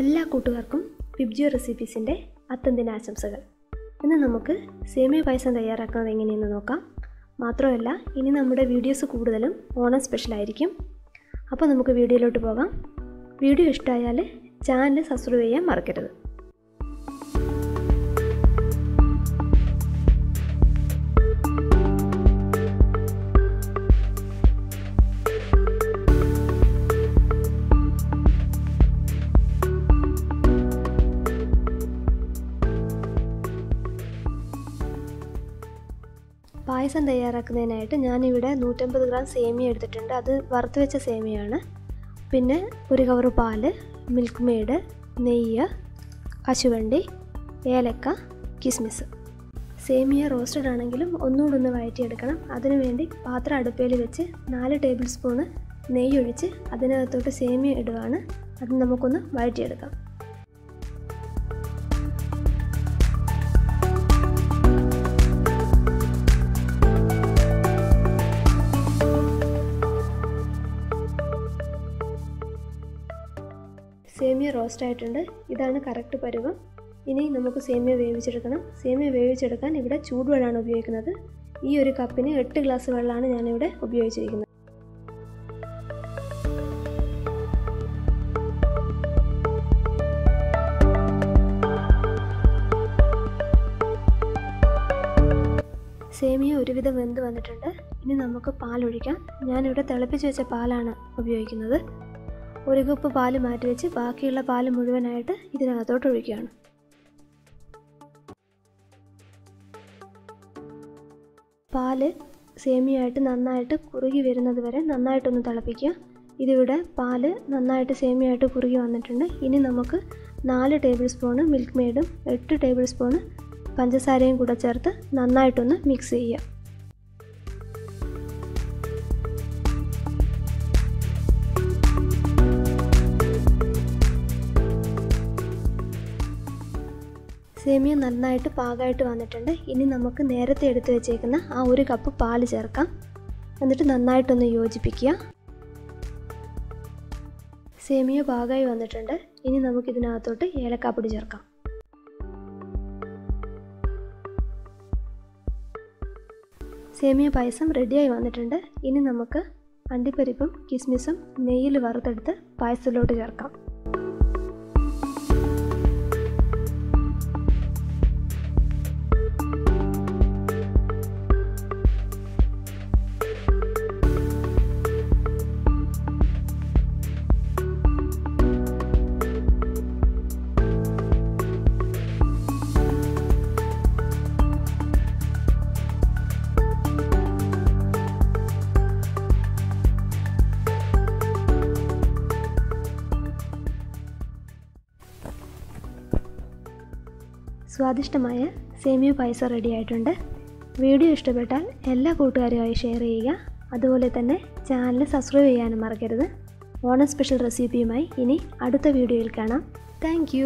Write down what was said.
എല്ലാ കൂട്ടുകാർക്കും പിബ്ജിയോ റെസിപ്പീസിൻ്റെ അത്തന്തിന ആശംസകൾ. ഇന്ന് നമുക്ക് സേമിയ പായസം തയ്യാറാക്കുന്നത് എങ്ങനെയെന്ന് നോക്കാം. മാത്രമല്ല ഇനി നമ്മുടെ വീഡിയോസ് കൂടുതലും ഓണം സ്പെഷ്യലായിരിക്കും. അപ്പോൾ നമുക്ക് വീഡിയോയിലോട്ട് പോകാം. വീഡിയോ ഇഷ്ടമായാൽ ചാനൽ സബ്സ്ക്രൈബ് ചെയ്യാൻ മറക്കരുത്. പായസം തയ്യാറാക്കുന്നതിനായിട്ട് ഞാനിവിടെ 150 ഗ്രാം സേമിയ എടുത്തിട്ടുണ്ട്. അത് വറുത്ത് വെച്ച സേമിയയാണ്. പിന്നെ ഒരു കവർ പാല്, മിൽക്ക് മെയ്ഡ്, നെയ്യ്, കശുവണ്ടി, ഏലക്ക, കിസ്മിസ്. സേമിയ റോസ്റ്റഡ് ആണെങ്കിലും ഒന്നുകൂടെ ഒന്ന് വഴറ്റിയെടുക്കണം. അതിനുവേണ്ടി പാത്രം അടുപ്പയിൽ വെച്ച് 4 ടേബിൾ സ്പൂണ് നെയ്യ് ഒഴിച്ച് അതിനകത്തോട്ട് സേമിയ ഇടുകയാണ്. അത് നമുക്കൊന്ന് വഴറ്റിയെടുക്കാം. സേമിയ റോസ്റ്റ് ആയിട്ടുണ്ട്. ഇതാണ് കറക്റ്റ് പരുവം. ഇനി നമുക്ക് സേമിയ വേവിച്ചെടുക്കണം. സേമിയ വേവിച്ചെടുക്കാൻ ഇവിടെ ചൂടുവെള്ളമാണ് ഉപയോഗിക്കുന്നത്. ഈ ഒരു കപ്പിന് 8 ഗ്ലാസ് വെള്ളമാണ് ഞാനിവിടെ ഉപയോഗിച്ചിരിക്കുന്നത്. സേമിയ ഒരുവിധം വെന്ത് വന്നിട്ടുണ്ട്. ഇനി നമുക്ക് പാലൊഴിക്കാം. ഞാനിവിടെ തിളപ്പിച്ച് വെച്ച പാലാണ് ഉപയോഗിക്കുന്നത്. 1 കപ്പ് പാല് മാറ്റി വെച്ച് ബാക്കിയുള്ള പാല് മുഴുവനായിട്ട് ഇതിനകത്തോട്ട് ഒഴിക്കുകയാണ്. പാല് സേമിയയായിട്ട് നന്നായിട്ട് കുറുകി വരുന്നത് വരെ നന്നായിട്ടൊന്ന് തിളപ്പിക്കുക. ഇതിവിടെ പാല് നന്നായിട്ട് സേമിയയായിട്ട് കുറുകി വന്നിട്ടുണ്ട്. ഇനി നമുക്ക് 4 ടേബിൾ സ്പൂണ് മിൽക്ക് മെയ്ഡും 8 ടേബിൾ സ്പൂണ് പഞ്ചസാരയും കൂടെ ചേർത്ത് നന്നായിട്ടൊന്ന് മിക്സ് ചെയ്യുക. സേമിയ നന്നായിട്ട് പാകമായിട്ട് വന്നിട്ടുണ്ട്. ഇനി നമുക്ക് നേരത്തെ എടുത്ത് വെച്ചേക്കുന്ന ആ 1 കപ്പ് പാല് ചേർക്കാം. എന്നിട്ട് നന്നായിട്ടൊന്ന് യോജിപ്പിക്കുക. സേമിയ പാകമായി വന്നിട്ടുണ്ട്. ഇനി നമുക്കിതിനകത്തോട്ട് ഏലക്കാപ്പൊടി ചേർക്കാം. സേമിയ പായസം റെഡിയായി വന്നിട്ടുണ്ട്. ഇനി നമുക്ക് അണ്ടിപ്പരിപ്പും കിസ്മിസും നെയ്യിൽ വറുത്തെടുത്ത് പായസത്തിലോട്ട് ചേർക്കാം. സ്വാദിഷ്ടമായ സേമിയ പായസം റെഡി ആയിട്ടുണ്ട്. വീഡിയോ ഇഷ്ടപ്പെട്ടാൽ എല്ലാ കൂട്ടുകാരുമായി ഷെയർ ചെയ്യുക. അതുപോലെ തന്നെ ചാനൽ സബ്സ്ക്രൈബ് ചെയ്യാനും മറക്കരുത്. ഓണം സ്പെഷ്യൽ റെസിപ്പിയുമായി ഇനി അടുത്ത വീഡിയോയിൽ കാണാം. താങ്ക്